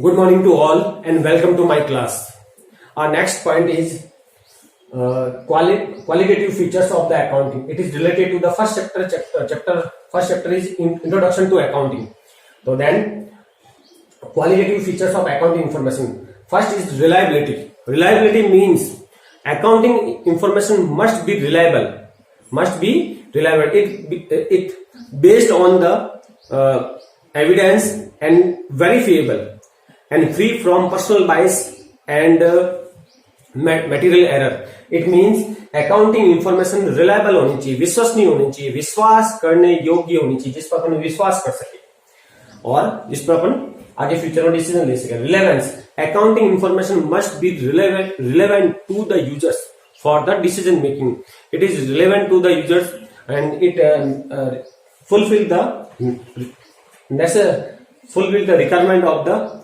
Good morning to all and welcome to my class. Our next point is qualitative features of the accounting. It is related to the first chapter. First chapter is introduction to accounting. So then, qualitative features of accounting information. First is reliability. Reliability means accounting information must be reliable. Must be reliable. It based on the evidence and verifiable and free from personal bias and material error. It means accounting information reliable होनी चाहिए, विश्वसनीय होनी चाहिए, विश्वास करने योग्य होनी चाहिए, जिस पर अपन विश्वास कर सके और जिस पर अपन आगे फ्यूचर में डिसीजन ले सके. Relevance. Accounting information must be relevant to the users for the decision making. It is relevant to the users and it fulfill the requirement of the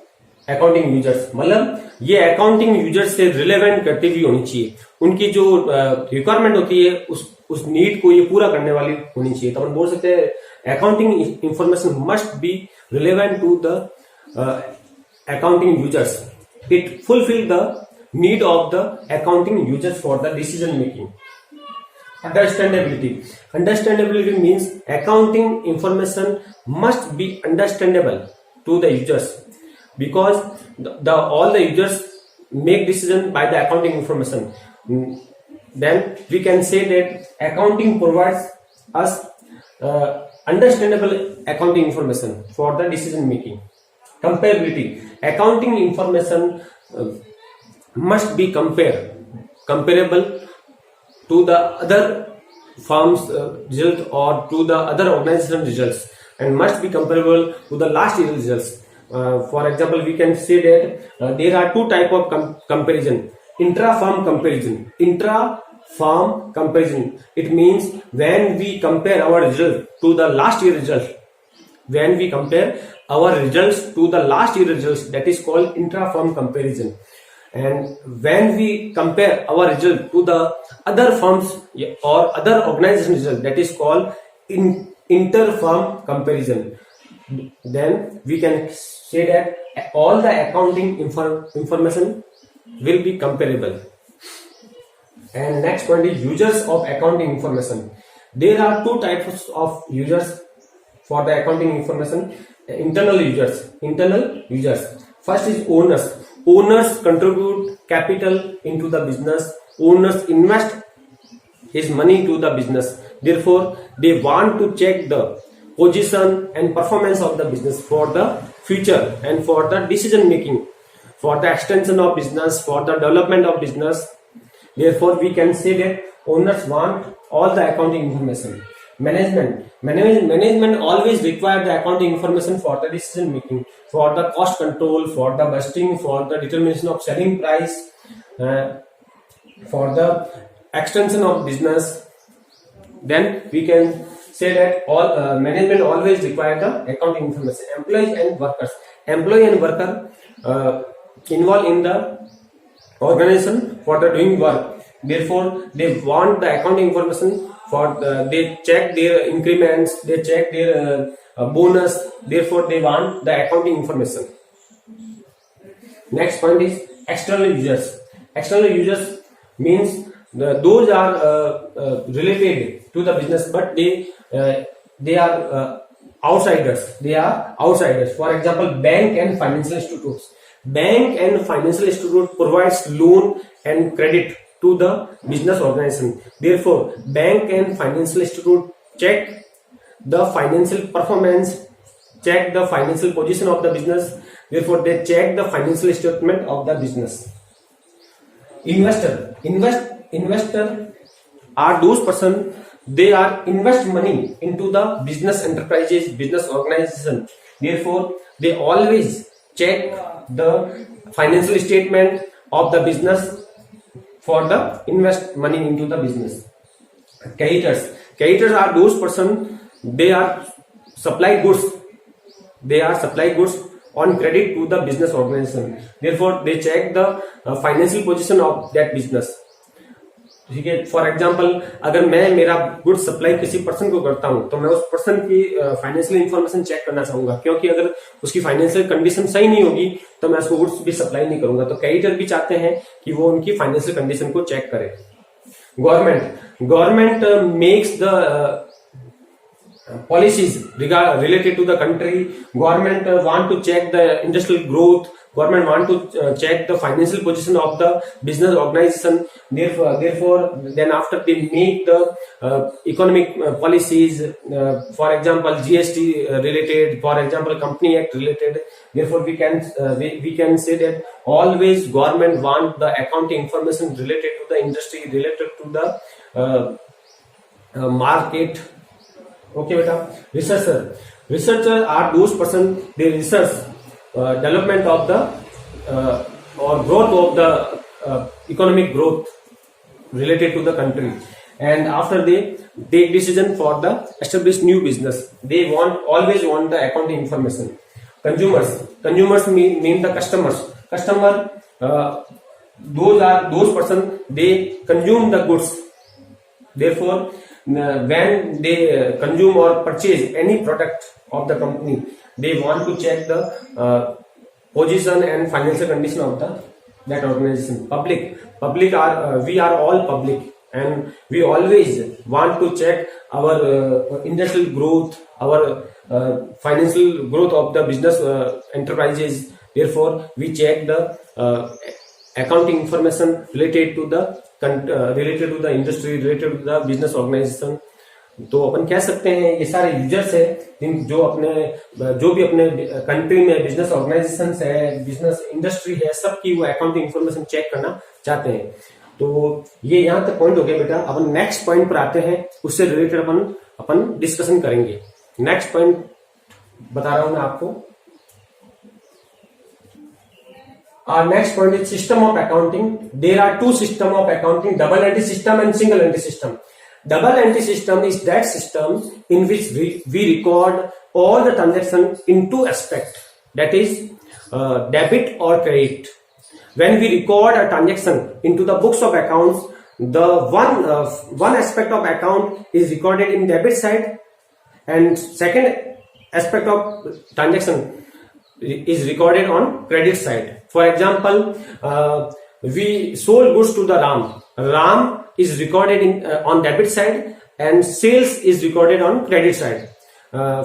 accounting users. मतलब ये अकाउंटिंग यूजर्स से relevant करती हुई होनी चाहिए. उनकी जो requirement होती है उस नीड को ये पूरा करने वाली होनी चाहिए. तो हम बोल सकते हैं accounting information must be relevant to the accounting users. It fulfil the need of the accounting users for the decision making. Understandability. Understandability means accounting information must be understandable to the users because all the users make decision by the accounting information. Then we can say that accounting provides us understandable accounting information for the decision making. Comparability. Accounting information must be comparable to the other firms result or to the other organization results and must be comparable to the last year results. For example, we can say that there are two type of comparison. Intra-firm comparison. Intra-firm comparison. It means when we compare our result to the last year result. When we compare our results to the last year results, that is called intra-firm comparison. And when we compare our result to the other firms or other organization result, that is called inter-firm comparison. Then we can say that all the accounting information will be comparable. And next point is users of accounting information. There are two types of users for the accounting information. Internal users. First is owners. Owners contribute capital into the business. Owners invest his money to the business. Therefore, they want to check the position and performance of the business for the future and for the decision making, for the extension of business, for the development of business. Therefore, we can say that owners want all the accounting information. Management always require the accounting information for the decision making, for the cost control, for the budgeting, for the determination of selling price, for the extension of business. Then we can say that all management always require the accounting information. Employee and worker involved in the organization for the doing work. Therefore, they want the accounting information for they check their increments, they check their bonus. Therefore, they want the accounting information. Next point is external users. External users means those are related to the business, but they are outsiders. They are outsiders. For example, bank and financial institutes. Bank and financial institute provides loan and credit to the business organization. Therefore, bank and financial institute check the financial performance, check the financial position of the business. Therefore, they check the financial statement of the business. Investor are those person, they are invest money into the business enterprises, business organization. Therefore, they always check the financial statement of the business for the invest money into the business. Creditors are those person, they are supply goods. They are supply goods on credit to the business organization. Therefore, they check the financial position of that business. ठीक है। For example, अगर मैं मेरा goods supply किसी person को करता हूं तो मैं उस पर्सन की फाइनेंशियल इंफॉर्मेशन चेक करना चाहूंगा, क्योंकि अगर उसकी फाइनेंशियल कंडीशन सही नहीं होगी तो मैं उसको गुड्स भी सप्लाई नहीं करूंगा। तो क्रेडिटर भी चाहते हैं कि वो उनकी फाइनेंशियल कंडीशन को चेक करे। Government makes the policies related to the country. Government want to check the industrial growth. Government want to check the financial position of the business organization. Therefore, then after they make the economic policies, for example GST related, for example Company Act related. Therefore, we can say that always government want the accounting information related to the industry, related to the market. Okay beta. Researcher are those person they research development of the or growth of the economic growth related to the country, and after they take decision for the establish new business, they always want the accounting information. Consumers mean the customer, those person they consume the goods. Therefore, when they consume or purchase any product of the company, they want to check the position and financial condition of that organization. Public are we are all public, and we always want to check our industrial growth, our financial growth of the business enterprises. Therefore, we check the accounting information related to the industry, related to the business organization. तो अपन कह सकते हैं ये सारे users है जो भी अपने कंट्री में बिजनेस ऑर्गेनाइजेशन है, बिजनेस इंडस्ट्री है, सबकी वो अकाउंटिंग इंफॉर्मेशन चेक करना चाहते हैं। तो ये यहाँ तक पॉइंट हो गया बेटा। अपन नेक्स्ट पॉइंट पर आते हैं, उससे रिलेटेड अपन डिस्कशन करेंगे। नेक्स्ट पॉइंट बता रहा हूं मैं आपको। Our next point is system of accounting. There are two system of accounting: double entry system and single entry system. Double entry system is that system in which we record all the transactions in two aspects, that is debit or credit. When we record a transaction into the books of accounts, the one aspect of account is recorded in debit side, and second aspect of transaction is recorded on credit side. For example, we sold goods to the Ram. Ram is recorded on debit side, and sales is recorded on credit side.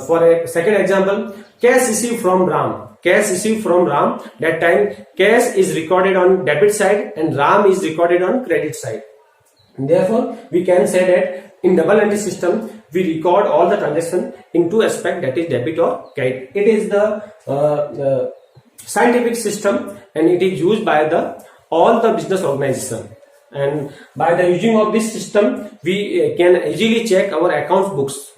For a second example, cash received from Ram. Cash received from Ram. That time, cash is recorded on debit side, and Ram is recorded on credit side. And therefore, we can say that in double entry system, we record all the transaction in two aspects, that is debit or credit. It is the scientific system, and it is used by all the business organization. And by the using of this system, we can easily check our accounts books.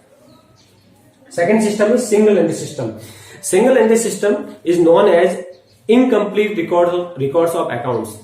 Second system is single entry system. Single entry system is known as incomplete records of accounts.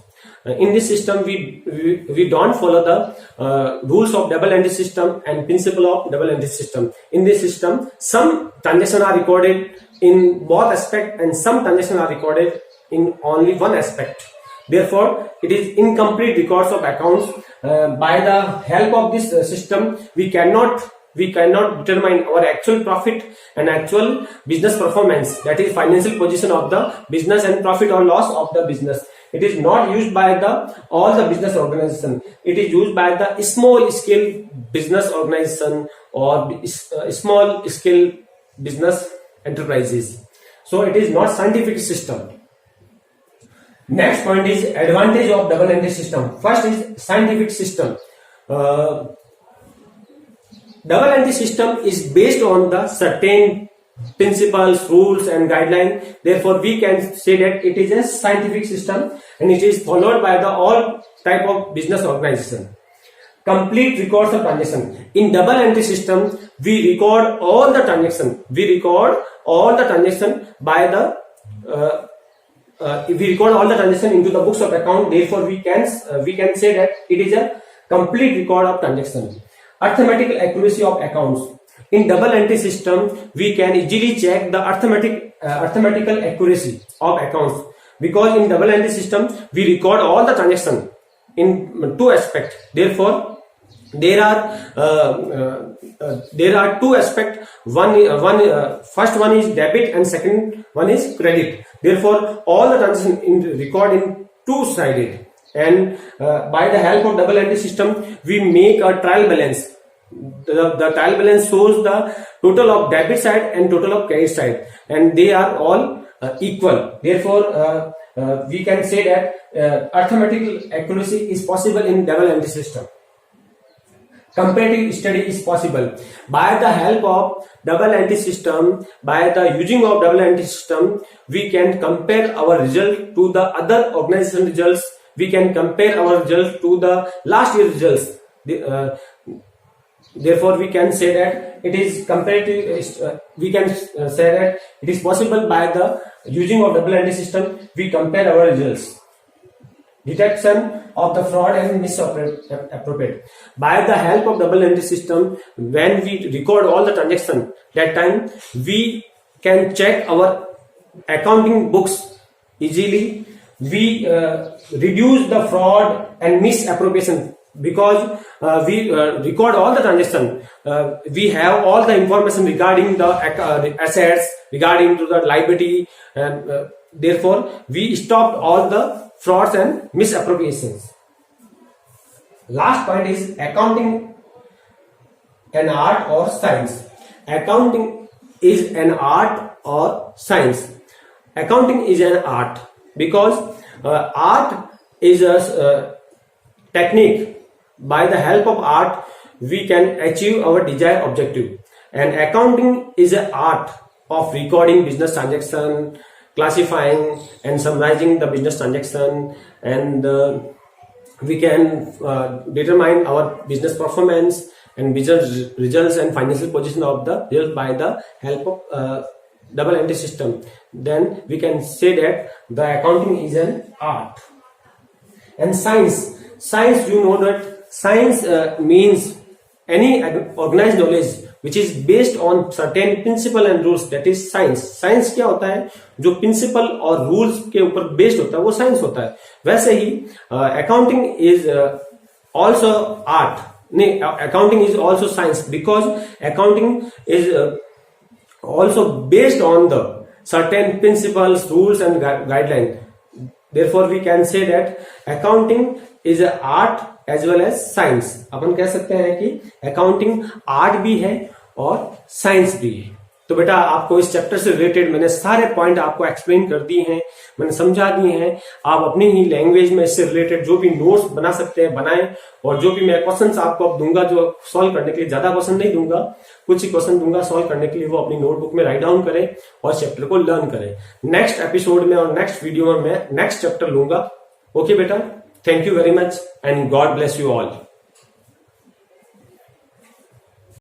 In this system, we don't follow the rules of double entry system and principle of double entry system. In this system, some transactions are recorded in both aspects, and some transactions are recorded in only one aspect. Therefore, it is incomplete records of accounts. By the help of this system, we cannot determine our actual profit and actual business performance, that is financial position of the business and profit or loss of the business. It is not used by all the business organization. It is used by the small scale business organization or small scale business enterprises. So it is not scientific system. Next point is advantage of double entry system. First is scientific system. Double entry system is based on the certain principles, rules and guidelines. Therefore, we can say that it is a scientific system, and it is followed by all type of business organization. Complete records of transaction. In double entry system, we record all the transaction. We record all the transaction by we record all the transaction into the books of account. Therefore, we can say that it is a complete record of transaction. Arithmetical accuracy of accounts. In double entry system, we can easily check the arithmetical accuracy of accounts, because in double entry system we record all the transaction in two aspects. Therefore, there are two aspects. First one is debit and second one is credit. Therefore, all the transactions record in two-sided, and by the help of double entry system, we make a trial balance. The trial balance shows the total of debit side and total of credit side, and they are all equal. Therefore, we can say that arithmetical accuracy is possible in double entry system. Comparative study is possible by the help of double entry system. By the using of double entry system, we can compare our result to the other organization results. We can compare our result to the last year results. Therefore, we can say that it is comparative. We can say that it is possible by the using of double entry system. We compare our results. Detection of the fraud and misappropriate. By the help of double entry system, when we record all the transactions, that time we can check our accounting books easily. We reduce the fraud and misappropriation because we record all the transactions. We have all the information regarding the assets, regarding to the liability, and therefore we stopped all the frauds and misappropriations. Last point is accounting an art or science. Accounting is an art or science. Accounting is an art because art is a technique. By the help of art, we can achieve our desired objective. And accounting is an art of recording business transaction, classifying and summarizing the business transaction, and we can determine our business performance and business results and financial position of the result by the help of double entry system. Then we can say that the accounting is an art. And science, you know that science means any organized knowledge which is based on certain principle and rules, that is science. Science क्या होता है? जो principle और rules के ऊपर based होता है वो science होता है. वैसे ही accounting is also art. नहीं, accounting is also science because accounting is also based on the certain principles, rules and guidelines. Therefore, we can say that accounting is an art as well as science. अपन कह सकते हैं कि accounting art भी है और science भी है. तो बेटा आपको इस चैप्टर से रिलेटेड मैंने सारे पॉइंट आपको एक्सप्लेन कर दिए हैं, मैंने समझा दिए हैं. आप अपनी ही लैंग्वेज में इससे रिलेटेड जो भी नोट्स बना सकते हैं बनाएं, और जो भी मैं क्वेश्चंस आपको अब दूंगा जो सॉल्व करने के लिए, ज्यादा क्वेश्चन नहीं दूंगा, कुछ ही क्वेश्चन दूंगा सॉल्व करने के लिए, वो अपनी नोटबुक में राइट डाउन करें और चैप्टर को लर्न करें. नेक्स्ट एपिसोड में और नेक्स्ट वीडियो में मैं नेक्स्ट चैप्टर लूंगा. ओके बेटा, thank you very much and God bless you all.